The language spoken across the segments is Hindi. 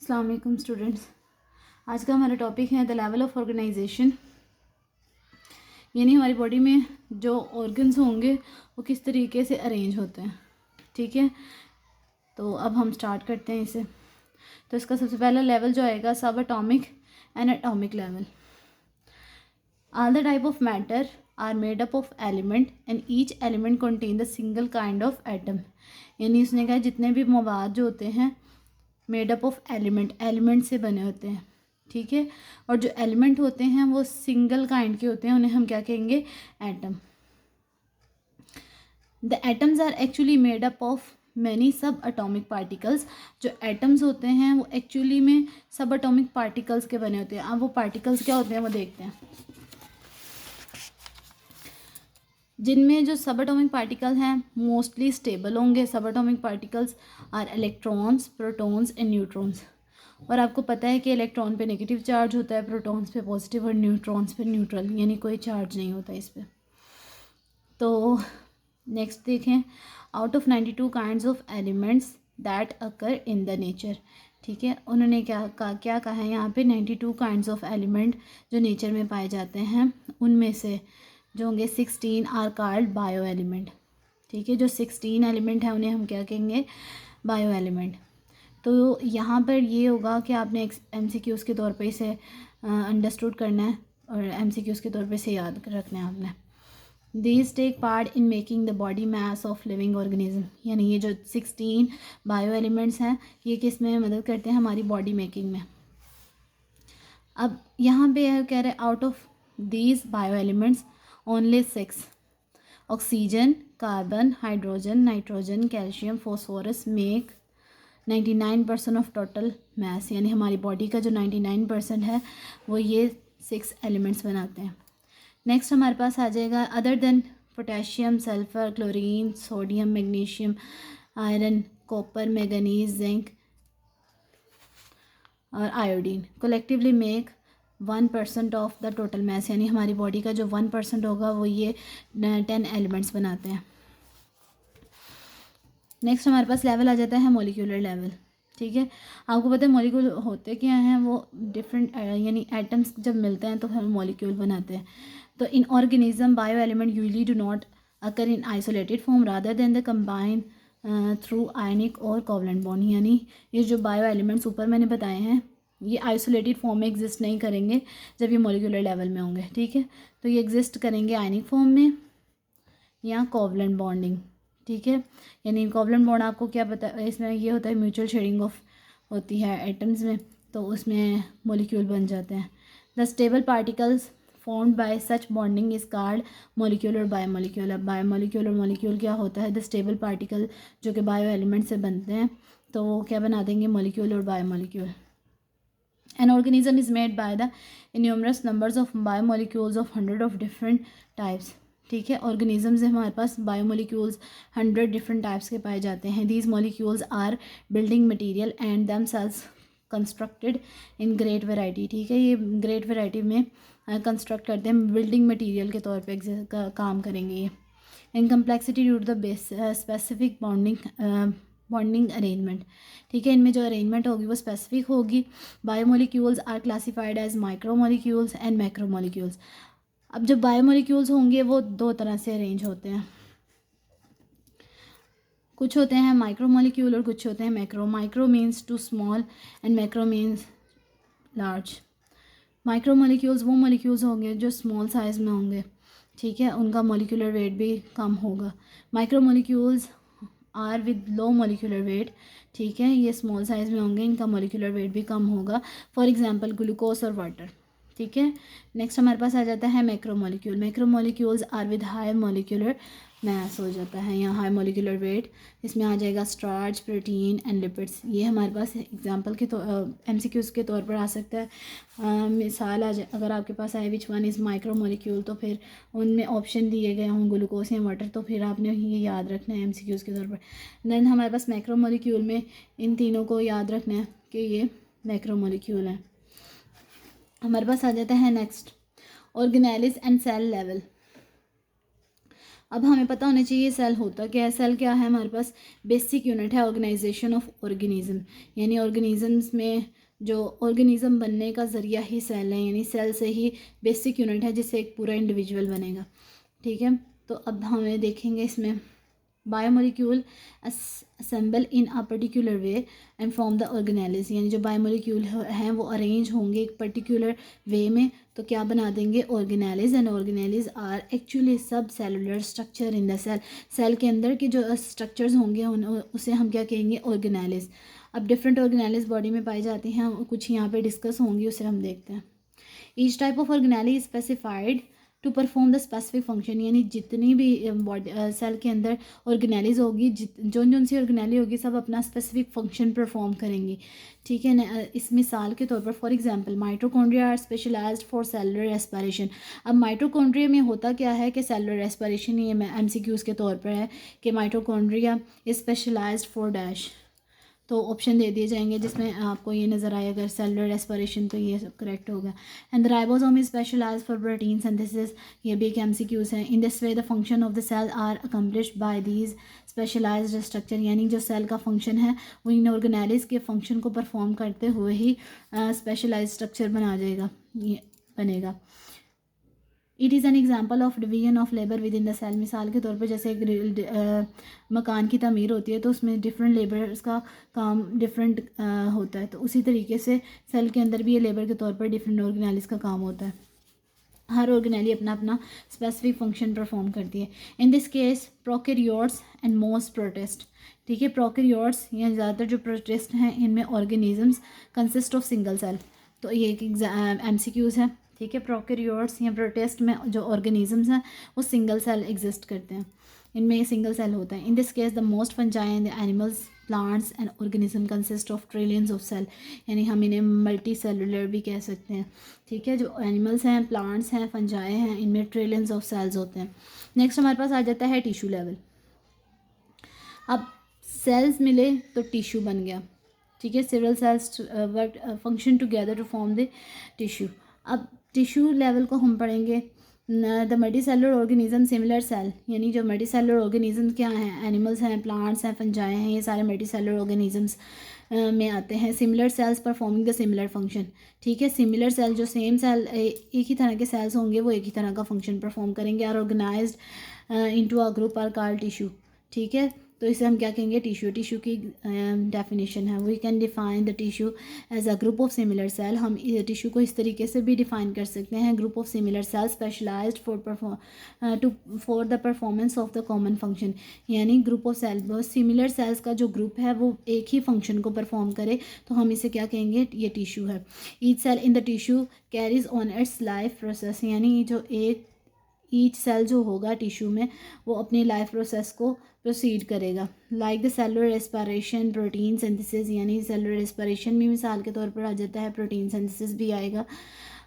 अस्सलाम वालेकुम स्टूडेंट्स। आज का हमारा टॉपिक है द लेवल ऑफ ऑर्गेनाइजेशन, यानी हमारी बॉडी में जो ऑर्गन्स होंगे वो किस तरीके से अरेंज होते हैं। ठीक है, तो अब हम स्टार्ट करते हैं इसे। तो इसका सबसे पहला लेवल जो आएगा subatomic and atomic level. All the type of matter are made up of element and each element contain the single kind of atom. यानी उसने कहा जितने भी मवाद जो होते हैं मेड अप ऑफ एलिमेंट से बने होते हैं। ठीक है, और जो एलिमेंट होते हैं वो सिंगल काइंड के होते हैं, उन्हें हम क्या कहेंगे? Atom. The atoms are actually made up of many subatomic particles. जो एटम्स होते हैं वो एक्चुअली में सब अटोमिक पार्टिकल्स के बने होते हैं। अब वो पार्टिकल्स क्या होते हैं वो देखते हैं। जिनमें जो सब एटॉमिक पार्टिकल हैं मोस्टली स्टेबल होंगे। सब atomic particles are electrons, protons and neutrons. और आपको पता है कि इलेक्ट्रॉन पे नेगेटिव चार्ज होता है, प्रोटॉन्स पे पॉजिटिव और न्यूट्रॉन्स पे न्यूट्रल, यानी कोई चार्ज नहीं होता इस पर। तो नेक्स्ट देखें, out of 92 kinds of elements that occur in the nature. ठीक है, उन्होंने क्या कहा है यहाँ पे? 92 काइंड्स ऑफ एलिमेंट जो नेचर में पाए जाते हैं, उनमें से जो होंगे 16 आर कॉल्ड बायो एलिमेंट। ठीक है, जो 16 एलिमेंट हैं उन्हें हम क्या कहेंगे? Bio element. तो यहाँ पर ये होगा कि आपने MCQs के तौर पे इसे अंडरस्टूड करना है और MCQs के तौर पे इसे याद रखना है आपने। These take part in making the body mass of living organism. यानी ये जो 16 बायो एलिमेंट्स हैं ये किस में मदद करते हैं? हमारी बॉडी मेकिंग में। अब यहाँ पे कह रहे हैं out of these bio elements only 6 oxygen, carbon, hydrogen, nitrogen, calcium, phosphorus make 99% of total mass. यानी हमारी बॉडी का जो 99% है वो ये 6 एलिमेंट्स बनाते हैं। नेक्स्ट हमारे पास आ जाएगा other than potassium, sulphur, chlorine, sodium, magnesium, iron, copper, manganese, zinc और iodine collectively make 1% of the total mass. यानी हमारी बॉडी का जो 1% होगा वो ये 10 एलिमेंट्स बनाते हैं। नेक्स्ट हमारे पास लेवल आ जाता है मॉलिक्यूलर लेवल। ठीक है, आपको पता है मॉलिक्यूल होते क्या हैं? वो डिफरेंट यानी एटम्स जब मिलते हैं तो हम मॉलिक्यूल बनाते हैं। तो in organism bio element usually do not occur in isolated form rather than the combine through ionic और कोवलेंट बॉन्ड। यानी ये जो बायो एलिमेंट्स ऊपर मैंने बताए हैं ये आइसोलेटेड फॉर्म में एग्जिस्ट नहीं करेंगे जब ये मॉलिक्यूलर लेवल में होंगे। ठीक है, तो ये एग्जिस्ट करेंगे आयनिक फॉर्म में या कोवलेंट बॉन्डिंग। ठीक है, यानी कोवलेंट बॉन्ड आपको क्या पता, इसमें ये होता है म्यूचुअल शेयरिंग ऑफ होती है एटम्स में, तो उसमें मॉलिक्यूल बन जाते हैं। The stable particles formed by such bonding is called molecule और बायोमॉलिक्यूल। अब बायोमॉलिक्यूल और मॉलिक्यूल क्या होता है? द स्टेबल पार्टिकल जो कि बायो एलिमेंट से बनते हैं तो वो क्या बना देंगे? मॉलिक्यूल और biomolecule. An organism is made by the innumerous numbers of biomolecules of 100 of different types. ठीक है, ऑर्गेनिजम्स में हमारे पास बायोमोलिक्यूल्स 100 डिफरेंट टाइप्स के पाए जाते हैं। These molecules are building material and themselves constructed in great variety. ठीक है, ये ग्रेट वैरायटी में कंस्ट्रक्ट करते हैं, बिल्डिंग मटेरियल के तौर पे काम करेंगे ये। In complexity due to the specific bonding arrangement. ठीक है, इनमें जो अरेंजमेंट होगी वो स्पेसिफिक होगी। Biomolecules are classified as micromolecules and macromolecules. अब जो बायोमोलिक्यूल्स होंगे वो दो तरह से अरेंज होते हैं, कुछ होते हैं माइक्रोमोलिक्यूल और कुछ होते हैं macro. Micro means too small and macro means large. Micromolecules वो मोलिक्यूल्स होंगे जो स्मॉल साइज़ में होंगे। ठीक है, उनका मोलिकुलर वेट भी कम होगा। Micromolecules are with low molecular weight. ठीक है, ये स्मॉल साइज़ में होंगे, इनका मोलिकुलर वेट भी कम होगा। फॉर एग्जांपल ग्लूकोज और वाटर। ठीक है, नेक्स्ट हमारे पास आ जाता है macromolecule. Macromolecules are with high molecular mass हो जाता है यहाँ हाई मोलिकुलर वेट। इसमें आ जाएगा स्टार्च, प्रोटीन एंड लिपिड्स। ये हमारे पास एग्जांपल के MCQs के तौर पर आ सकता है। मिसाल आ जाए अगर आपके पास आए विच वन इज़ माइक्रोमोलिक्यूल, तो फिर उनमें ऑप्शन दिए गए हों ग्लूकोज या वाटर, तो फिर आपने ये याद रखना है MCQs के तौर पर। देन हमारे पास मैक्रोमोलिक्यूल में इन तीनों को याद रखना है कि ये मैक्रोमोलिक्यूल है। हमारे पास आ जाता है next organelles and cell level. अब हमें पता होना चाहिए सेल होता क्या है। सेल क्या है हमारे पास, बेसिक यूनिट है ऑर्गेनाइजेशन ऑफ ऑर्गेनिज्म, यानी ऑर्गेनिजम्स में जो ऑर्गेनिज्म बनने का ज़रिया ही सेल है, यानी सेल से ही बेसिक यूनिट है जिससे एक पूरा इंडिविजुअल बनेगा। ठीक है, तो अब हमें देखेंगे इसमें biomolecule assemble in a particular way and form the organelles, यानी जो बायोमोलिक्यूल हैं वो अरेंज होंगे एक पर्टिकुलर वे में तो क्या बना देंगे organelles. And organelles are actually subcellular structure in the cell, cell के अंदर के जो स्ट्रक्चर्स होंगे उसे हम क्या कहेंगे ऑर्गेनेलिज। अब डिफरेंट ऑर्गेनेलिज बॉडी में पाई जाती हैं, कुछ यहाँ पे डिस्कस होंगी, उसे हम देखते हैं। Each type of organelle specified to perform the specific function, यानी जितनी भी बॉडी सेल के अंदर ऑर्गेनेलीज होगी, जोन सी ऑर्गेनेली होगी सब अपना स्पेसिफिक फंक्शन परफॉर्म करेंगी। ठीक है ना, इस मिसाल के तौर पर for example mitochondria are specialised for cellular respiration. अब माइटोकॉन्ड्रिया में होता क्या है कि सेलुलर रेस्पिरेशन, ये MCQs के तौर पर है कि mitochondria is specialised for dash, तो ऑप्शन दे दिए जाएंगे जिसमें आपको ये नज़र आए अगर सेलुलर रेस्पिरेशन तो ये करेक्ट होगा। And the ribosome is specialise for protein synthesis, ये भी एक MCQs है। In this way the function of the cell are accomplished by these specialised structure, यानी जो सेल का फंक्शन है वो इन ऑर्गेनेलिज के फंक्शन को परफॉर्म करते हुए ही स्पेशलाइज स्ट्रक्चर बनेगा। It is an example of division of labour within the cell, मिसाल के तौर पर जैसे एक मकान की तमीर होती है तो उसमें डिफरेंट लेबर्स का काम डिफरेंट होता है, तो उसी तरीके से सेल के अंदर भी ये लेबर के तौर पर डिफरेंट ऑर्गेनेलिज का काम होता है। हर ऑर्गेनेली अपना अपना स्पेसिफिक फंक्शन परफॉर्म करती है। In this case prokaryotes and most protist, ठीक है, प्रोकैरियोट्स या ज़्यादातर जो प्रोटिस्ट हैं इनमें organisms consist of single cell, तो ये एक MCQs है। ठीक है, प्रोकैरियोट्स या प्रोटिस्ट में जो ऑर्गेनिजम्स हैं वो सिंगल सेल एग्जिस्ट करते हैं, इनमें सिंगल सेल होता है। In this case the most fungi and animals plants and organism consist of trillions of cell, यानी हम इन्हें मल्टी सेलुलर भी कह सकते हैं। ठीक है, जो एनिमल्स हैं, प्लांट्स हैं, फंजाई हैं, इनमें ट्रिलियंस ऑफ सेल्स होते हैं। नेक्स्ट हमारे पास आ जाता है टिश्यू लेवल। अब सेल्स मिले तो टिश्यू बन गया। ठीक है, several cells work function together to form the tissue. अब टिश्यू लेवल को हम पढ़ेंगे the multi cellular organism similar cell, यानी जो मल्टी सेलुलर ऑर्गेनिज्म क्या हैं, एनिमल्स हैं, प्लांट्स हैं, फंजाई हैं, ये सारे मल्टी सेलुलर ऑर्गेनिजम्स में आते हैं। Similar sales performing the similar function. ठीक है, सिमिलर सेल जो सेम सेल एक ही तरह के सेल्स होंगे वो एक ही तरह का फंक्शन परफॉर्म करेंगे। Are organized into a group are called tissue. ठीक है, तो इसे हम क्या कहेंगे टिश्यू। टिश्यू की डेफिनेशन है we can define the tissue as a group of similar cell. हम टिश्यू को इस तरीके से भी डिफाइन कर सकते हैं, group of similar cell specialized for the performance of the common function, यानी group of cell similar cells का जो ग्रुप है वो एक ही फंक्शन को परफॉर्म करे तो हम इसे क्या कहेंगे, ये टिश्यू है। Each cell in the tissue carries on its life process, यानी जो ईच सेल जो होगा टिश्यू में वो अपनी लाइफ प्रोसेस को प्रोसीड करेगा। Like the cellular respiration protein synthesis, यानी सेलुलर रेस्पिरेशन भी मिसाल के तौर पर आ जाता है, प्रोटीन सिंथेसिस भी आएगा।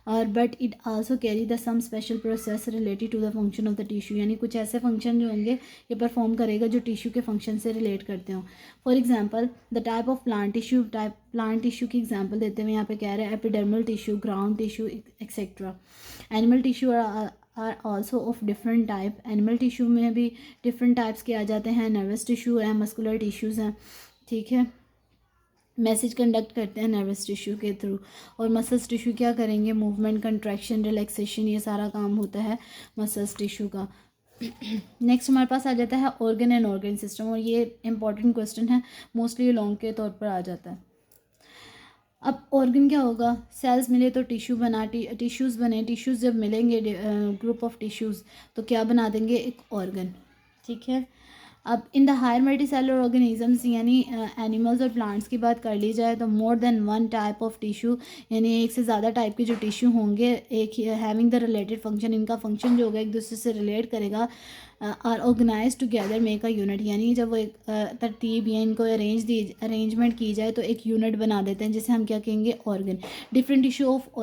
और but it also carry the some special process related to the function of the tissue, यानी कुछ ऐसे फंक्शन जो होंगे ये परफॉर्म करेगा जो टिश्यू के फंक्शन से रिलेट करते हों। For example the type of plant tissue की एग्जांपल देते हुए यहाँ पे कह रहे हैं epidermal tissue, ground tissue etcetera. Animal tissue are also of different type, animal tissue में भी डिफरेंट टाइप्स के आ जाते हैं, नर्वस टिश्यू है, मस्कुलर टिश्यूज़ हैं। ठीक है, मैसेज कंडक्ट करते हैं नर्वस टिश्यू के थ्रू, और मसल्स टिश्यू क्या करेंगे, मूवमेंट, कंट्रैक्शन, रिलैक्सेशन, ये सारा काम होता है मसल्स टिश्यू का। नेक्स्ट हमारे पास आ जाता है ऑर्गन एंड ऑर्गन सिस्टम, और ये इंपॉर्टेंट क्वेश्चन है, मोस्टली लॉन्ग के तौर पर आ जाता है। अब ऑर्गन क्या होगा, सेल्स मिले तो टिश्यू बना, टिश्यूज़ बने, टिश्यूज़ जब मिलेंगे ग्रुप ऑफ टिश्यूज़ तो क्या बना देंगे, एक ऑर्गन। ठीक है, अब in the higher multi cellular organisms, यानी एनिमल्स और प्लांट्स की बात कर ली जाए तो more than one type of tissue, यानी एक से ज़्यादा टाइप के जो टिश्यू होंगे, एक हैविंग द रिलेटेड फंक्शन, इनका फंक्शन जो होगा एक दूसरे से रिलेट करेगा, are organise together make a unit, यानी जब वो एक तरतीब या इनको अरेंजमेंट की जाए तो एक यूनिट बना देते हैं, जिसे हम क्या कहेंगे, organ. Different tissue of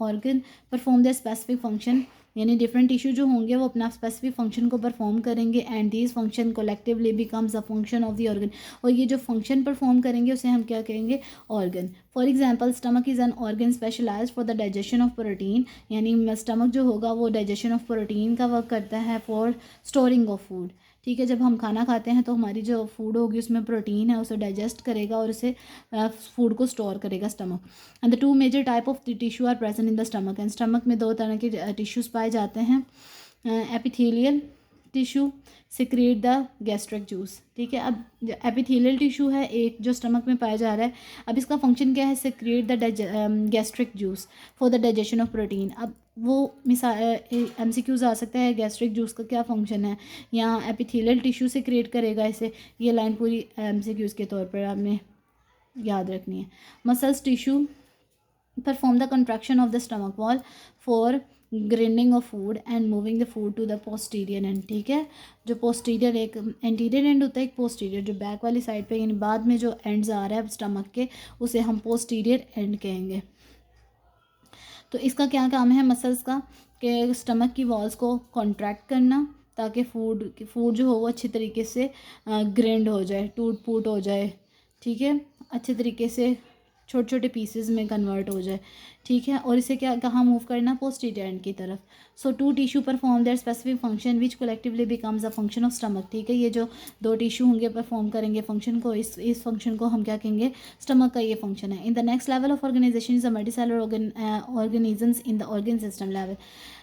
organ perform the specific function, यानी डिफरेंट टिश्यू जो होंगे वो अपना स्पेसिफिक फंक्शन को परफॉर्म करेंगे and this function collectively becomes a function of the organ, और ये जो फंक्शन परफॉर्म करेंगे उसे हम क्या कहेंगे, organ. For example stomach is an organ specialised for the digestion of protein, यानी स्टमक जो होगा वो डाइजेशन ऑफ प्रोटीन का वर्क करता है फॉर स्टोरिंग ऑफ फूड। ठीक है, जब हम खाना खाते हैं तो हमारी जो फूड होगी उसमें प्रोटीन है, उसे डाइजेस्ट करेगा और उसे फूड को स्टोर करेगा stomach. And the two major type of the tissue are present in the stomach, and stomach में दो तरह के टिश्यूज़ पाए जाते हैं, epithelial tissue secrete the gastric juice. ठीक है, अब एपिथेलियल टिश्यू है एक जो स्टमक में पाया जा रहा है, अब इसका फंक्शन क्या है, secrete the gastric juice for the digestion of protein. अब वो मिसाल MCQs आ सकता है गैस्ट्रिक जूस का क्या फंक्शन है, यहाँ एपिथेलियल टिश्यू से क्रिएट करेगा इसे, ये लाइन पूरी MCQs के तौर पर आपने याद रखनी है। Muscles tissue perform the contraction of the stomach wall for grinding of food and moving the food to the posterior end. ठीक है, जो पोस्टीरियर एक एंटीरियर एंड होता है, एक पोस्टीरियर जो बैक वाली साइड पे यानी बाद में जो एंड्स आ रहा है स्टमक के उसे हम पोस्टीरियर एंड कहेंगे। तो इसका क्या काम है मसल्स का, कि स्टमक की वॉल्स को कॉन्ट्रैक्ट करना ताकि फूड जो हो वो अच्छे तरीके से ग्राइंड हो जाए, टूट फूट हो जाए। ठीक है, अच्छे तरीके से छोटे छोटे पीसेस में कन्वर्ट हो जाए। ठीक है, और इसे क्या कहाँ मूव करना, पोस्टीरियर एंड की तरफ। So two tissue perform their specific function which collectively becomes a function of stomach. ठीक है, ये जो दो टिश्यू होंगे परफॉर्म करेंगे फंक्शन को, इस फंक्शन को हम क्या कहेंगे, स्टमक का ये फंक्शन है। In the next level of organisation is a multicellular organisms in the organ system level.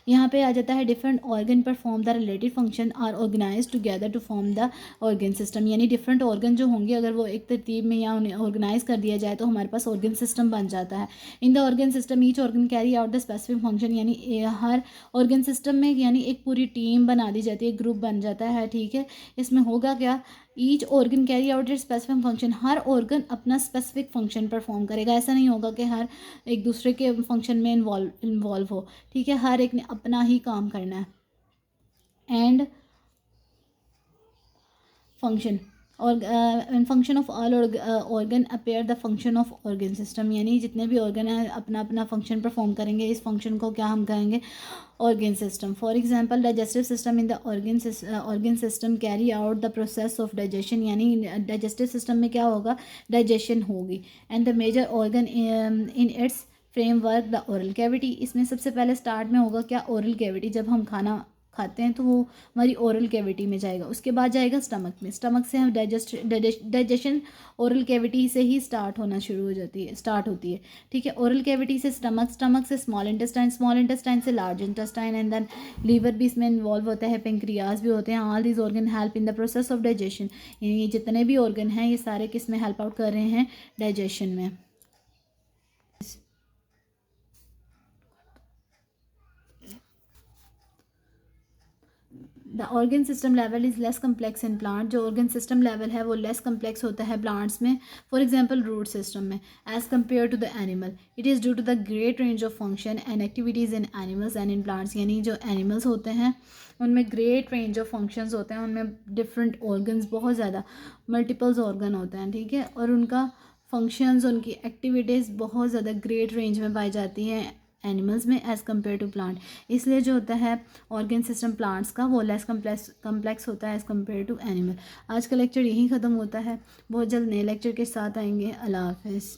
यहाँ पे आ जाता है different organ perform the related function are organise together to form the organ system, यानी डिफरेंट ऑर्गन जो होंगे अगर वो एक तरतीब में या उन्हें ऑर्गेनाइज कर दिया जाए तो हमारे पास ऑर्गन सिस्टम बन जाता है। In the organ system each organ carry out the specific function, यानी हर ऑर्गन सिस्टम में यानी एक पूरी टीम बना दी जाती है, ग्रुप बन जाता है। ठीक है, इसमें होगा क्या, each organ carry out it specific function, her organ अपना स्पेसिफिक फंक्शन परफॉर्म करेगा। ऐसा नहीं होगा कि हर एक दूसरे के फंक्शन में इन्वॉल्व हो। ठीक है, हर एक ने अपना ही काम करना है। एंड फंक्शन और function of all organ appear the function of organ system, यानी जितने भी ऑर्गन हैं अपना अपना फंक्शन परफॉर्म करेंगे, इस फंक्शन को क्या हम कहेंगे, organ system. For example digestive system in the organ system carry out the process of digestion, यानी डाइजेस्टिव सिस्टम में क्या होगा, डाइजेशन होगी। And the major organ in its framework the oral cavity, इसमें सबसे पहले स्टार्ट में होगा क्या, ओरल कैविटी। जब हम खाना खाते हैं तो वो हमारी ओरल कैविटी में जाएगा, उसके बाद जाएगा स्टमक में, स्टमक से हम डाइजेशन ओरल कैविटी से ही स्टार्ट होती है। ठीक है, ओरल कैविटी से स्टमक से स्मॉल इंटेस्टाइन से large intestine, and then liver भी इसमें इन्वॉल्व होता है, पेंक्रियाज भी होते हैं। All these organ help in the process of digestion, यानी जितने भी ऑर्गन हैं ये सारे किस में हेल्प आउट कर रहे हैं, डाइजेशन में। The organ system level is less complex in plant, जो ऑर्गन सिस्टम लेवल है वो लेस कम्प्लेक्स होता है प्लांट्स में। फॉर एग्जांपल रूट सिस्टम में as compare to the animal, it is due to the great range of function and activities in animals and in plants, यानी जो एनिमल्स होते हैं उनमें ग्रेट रेंज ऑफ फंक्शंस होते हैं, उनमें डिफरेंट ऑर्गन्स बहुत ज़्यादा मल्टीपल्स ऑर्गन होते हैं। ठीक है, और उनका फंक्शंस उनकी एक्टिविटीज़ बहुत ज़्यादा ग्रेट रेंज में पाई जाती हैं एनिमल्स में एज़ कम्पेयर टू प्लांट। इसलिए जो होता है ऑर्गन सिस्टम प्लांट्स का वो लेस कम्प्लेक्स होता है एज़ कम्पेयर टू एनिमल। आज का लेक्चर यहीं ख़त्म होता है, बहुत जल्द नए लेक्चर के साथ आएंगे। अल्लाह हाफ़िज़।